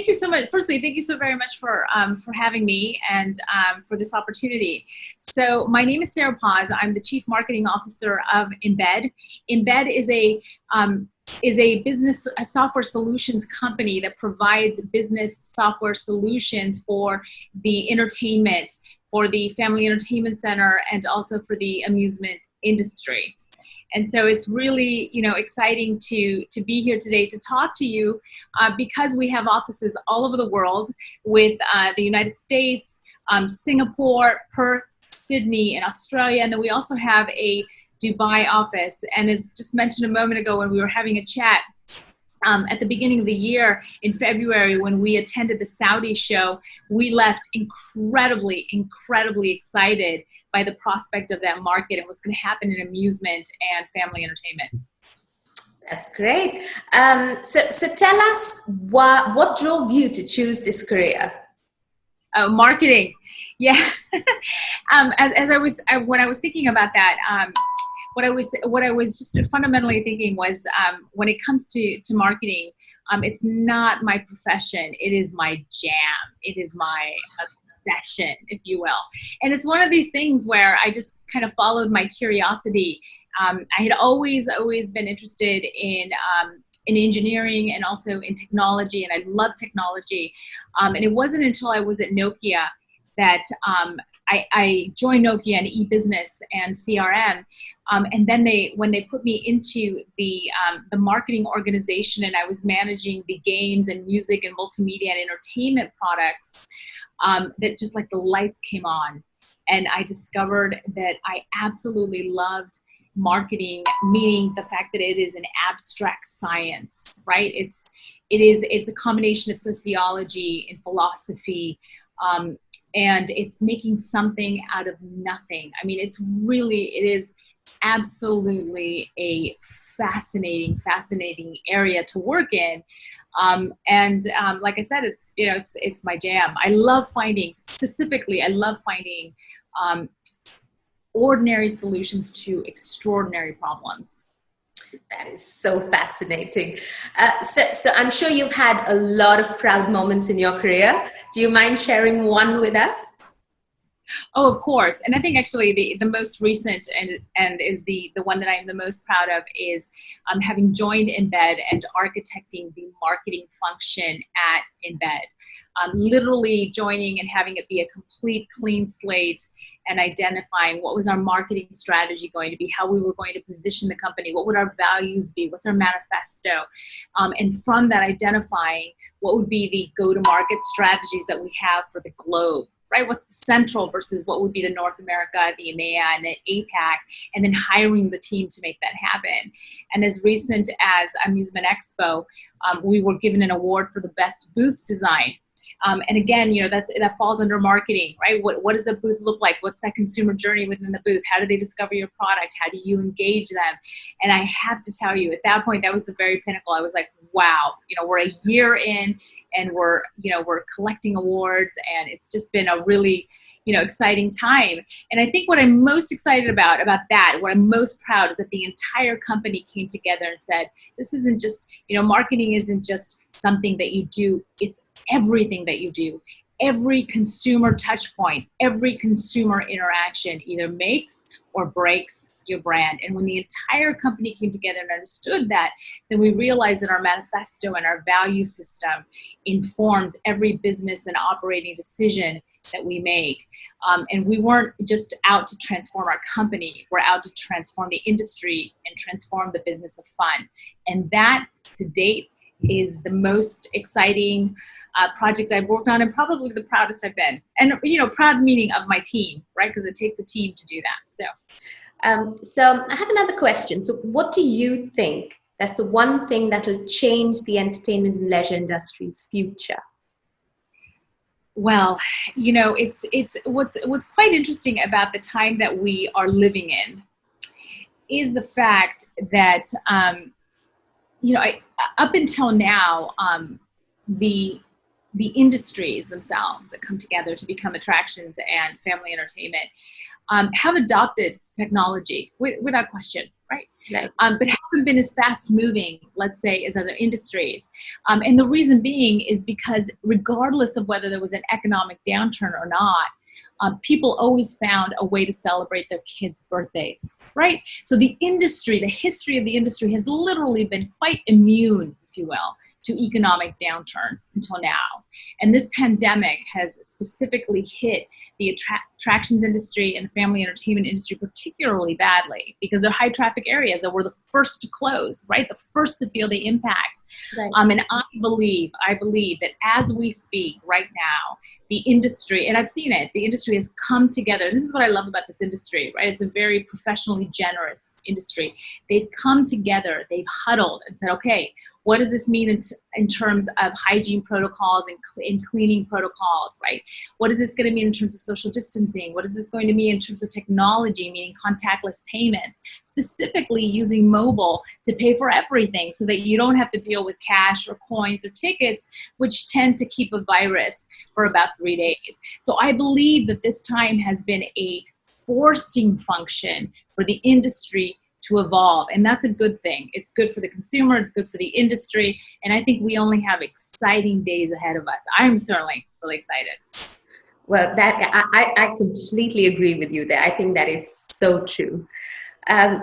thank you so much. Firstly, thank you so very much for having me and for this opportunity. So my name is Sara Paz. I'm the Chief Marketing Officer of EMBED. EMBED is a business software solutions company that provides business software solutions for the entertainment, for the family entertainment center, and also for the amusement industry. And so it's really, exciting to be here today to talk to you because we have offices all over the world with the United States, Singapore, Perth, Sydney, and Australia. And then we also have a Dubai office. And as just mentioned a moment ago when we were having a chat, at the beginning of the year in February when we attended the Saudi show, we left incredibly excited by the prospect of that market and what's going to happen in amusement and family entertainment. That's great. So tell us what drove you to choose this career? Marketing. Yeah. When I was thinking about that, what I was just fundamentally thinking was when it comes to marketing, it's not my profession. It is my jam. It is my obsession, if you will. And it's one of these things where I just kind of followed my curiosity. I had always been interested in engineering and also in technology, and I love technology. And it wasn't until I was at Nokia that I joined Nokia in e-business and CRM, and then when they put me into the marketing organization and I was managing the games and music and multimedia and entertainment products, that just like the lights came on, and I discovered that I absolutely loved marketing, meaning the fact that it is an abstract science, right? It's a combination of sociology and philosophy. And it's making something out of nothing. I mean, it is absolutely a fascinating area to work in. Like I said, it's my jam. I love finding ordinary solutions to extraordinary problems. That is so fascinating. So I'm sure you've had a lot of proud moments in your career. Do you mind sharing one with us? Oh, of course. And I think actually the most recent and is the one that I'm the most proud of is having joined EMBED and architecting the marketing function at EMBED. Literally joining and having it be a complete clean slate and identifying what was our marketing strategy going to be, how we were going to position the company, what would our values be, what's our manifesto, and from that identifying what would be the go-to-market strategies that we have for the globe, right? What's the central versus what would be the North America, the EMEA, and the APAC, and then hiring the team to make that happen. And as recent as Amusement Expo, we were given an award for the best booth design. And again, that falls under marketing, right? What does the booth look like? What's that consumer journey within the booth? How do they discover your product? How do you engage them? And I have to tell you, at that point, that was the very pinnacle. I was like, wow, we're a year in and we're collecting awards, and it's just been a really, exciting time. And I think what I'm most excited about that, what I'm most proud is that the entire company came together and said, this isn't just, marketing isn't just something that you do, it's everything that you do. Every consumer touch point, every consumer interaction either makes or breaks your brand. And when the entire company came together and understood that, then we realized that our manifesto and our value system informs every business and operating decision that we make. And we weren't just out to transform our company, we're out to transform the industry and transform the business of fun. And that, to date, is the most exciting project I've worked on and probably the proudest I've been. And, proud meaning of my team, right? Because it takes a team to do that. So I have another question. So what do you think that's the one thing that will change the entertainment and leisure industry's future? Well, it's what's quite interesting about the time that we are living in is the fact that, up until now, the industries themselves that come together to become attractions and family entertainment have adopted technology without question, right? Right. But haven't been as fast moving, let's say, as other industries. And the reason being is because regardless of whether there was an economic downturn or not, people always found a way to celebrate their kids' birthdays, right? So the industry, the history of the industry has literally been quite immune, if you will, to economic downturns until now. And this pandemic has specifically hit the attractions industry and the family entertainment industry particularly badly because they're high traffic areas that were the first to close, right? The first to feel the impact. Right. And I believe that as we speak right now, the industry, and I've seen it, the industry has come together. This is what I love about this industry, right? It's a very professionally generous industry. They've come together, they've huddled and said, okay, what does this mean in terms of hygiene protocols and cleaning protocols, right? What is this going to mean in terms of social distancing? What is this going to mean in terms of technology, meaning contactless payments, specifically using mobile to pay for everything so that you don't have to deal with cash or coins or tickets, which tend to keep a virus for about 3 days. So I believe that this time has been a forcing function for the industry to evolve, and that's a good thing. It's good for the consumer, it's good for the industry, and I think we only have exciting days ahead of us. I'm certainly really excited. Well, that I completely agree with you there. I think that is so true. I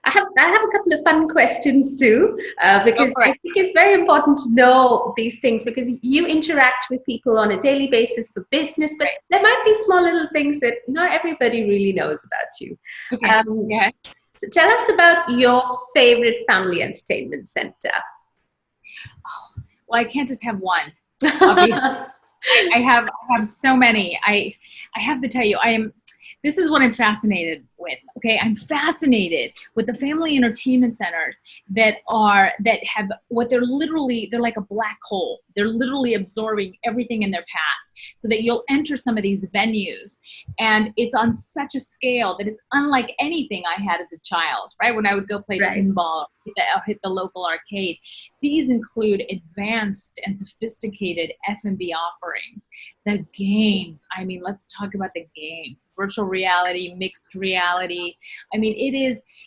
have a couple of fun questions too, because I think it's very important to know these things because you interact with people on a daily basis for business, but there might be small little things that not everybody really knows about you. Okay. So tell us about your favorite family entertainment center. Oh, well, I can't just have one, obviously. I have so many. I have to tell you, this is what I'm fascinated with. Okay, I'm fascinated with the family entertainment centers that have what they're like a black hole. They're literally absorbing everything in their path, so that you'll enter some of these venues, and it's on such a scale that it's unlike anything I had as a child. Right, when I would go play pinball, hit the local arcade. These include advanced and sophisticated F&B offerings. The games. I mean, let's talk about the games. Virtual reality, mixed reality. I mean,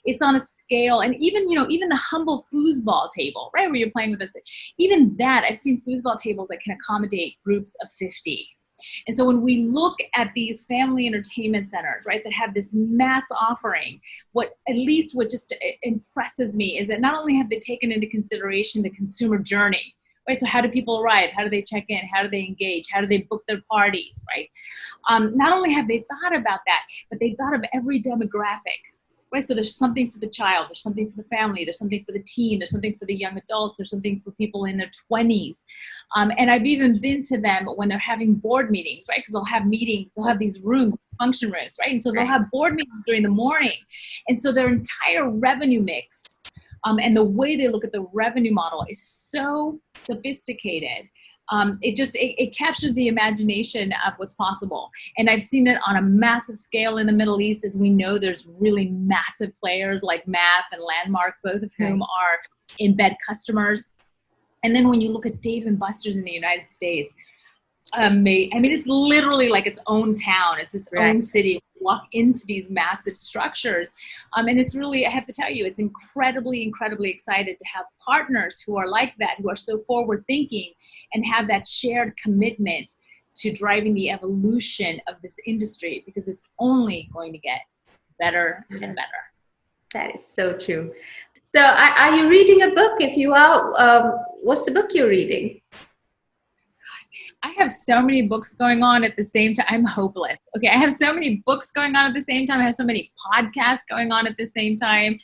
it's on a scale, and even the humble foosball table, right, where you're playing with this, even that, I've seen foosball tables that can accommodate groups of 50. And so when we look at these family entertainment centers, right, that have this mass offering, what just impresses me is that not only have they taken into consideration the consumer journey, right? So how do people arrive? How do they check in? How do they engage? How do they book their parties, right? Not only have they thought about that, but they've thought of every demographic, right? So there's something for the child, there's something for the family, there's something for the teen, there's something for the young adults, there's something for people in their 20s. And I've even been to them when they're having board meetings, right? Because they'll have meetings, they'll have these rooms, function rooms, right? And so they'll have board meetings during the morning. And so their entire revenue mix and the way they look at the revenue model is so sophisticated. It captures the imagination of what's possible. And I've seen it on a massive scale in the Middle East. As we know, there's really massive players like MAF and Landmark, both of whom are EMBED customers. And then when you look at Dave & Buster's in the United States, I mean, it's literally like its own town. It's its own city. Walk into these massive structures. And it's really, I have to tell you, it's incredibly, incredibly excited to have partners who are like that, who are so forward thinking and have that shared commitment to driving the evolution of this industry, because it's only going to get better and better. That is so true. So are you reading a book? If you are, what's the book you're reading? I have so many books going on at the same time. I'm hopeless. Okay, I have so many books going on at the same time. I have so many podcasts going on at the same time.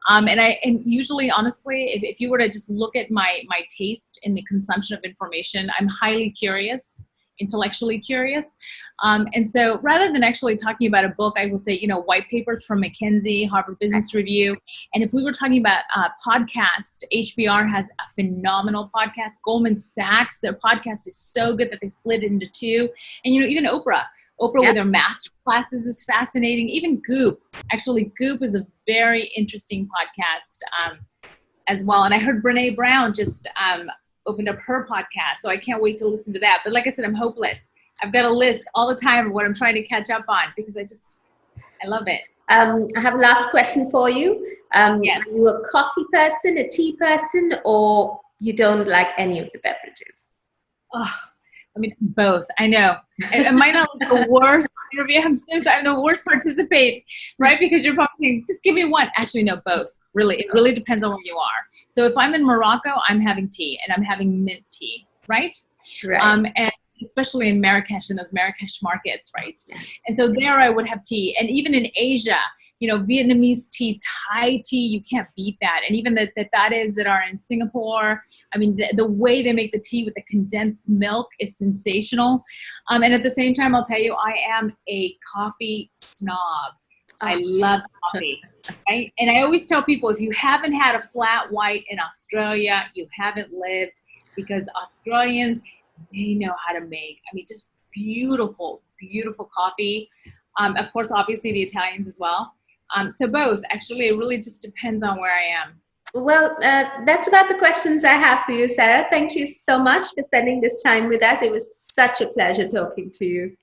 And usually, honestly, if you were to just look at my taste in the consumption of information, I'm highly curious, intellectually curious. And so rather than actually talking about a book, I will say, white papers from McKinsey, Harvard Business Review. And if we were talking about podcast, HBR has a phenomenal podcast. Goldman Sachs, their podcast is so good that they split it into two. And, even Oprah with their master classes is fascinating. Even Goop. Actually, Goop is a very interesting podcast as well. And I heard Brene Brown just opened up her podcast, so I can't wait to listen to that. But like I said, I'm hopeless. I've got a list all the time of what I'm trying to catch up on because I love it. I have a last question for you. Yes. Are you a coffee person, a tea person, or you don't like any of the beverages? Oh, I mean, both. I know. It might not look the worst interview. I'm so sorry. I'm the worst participant, right? Because you're probably thinking, just give me one. Actually, no, both. Really, it really depends on where you are. So if I'm in Morocco, I'm having tea and I'm having mint tea, right? Right. And especially in Marrakesh, in those Marrakesh markets, right? Yeah. And so there I would have tea. And even in Asia, Vietnamese tea, Thai tea, you can't beat that. And even that is that are in Singapore, I mean, the way they make the tea with the condensed milk is sensational. And at the same time, I'll tell you, I am a coffee snob. I Oh, love coffee, right? And I always tell people, if you haven't had a flat white in Australia, you haven't lived, because Australians, they know how to make, I mean, just beautiful, beautiful coffee. Of course, obviously the Italians as well. So both, actually, it really just depends on where I am. well, that's about the questions I have for you, Sarah. Thank you so much for spending this time with us. It was such a pleasure talking to you.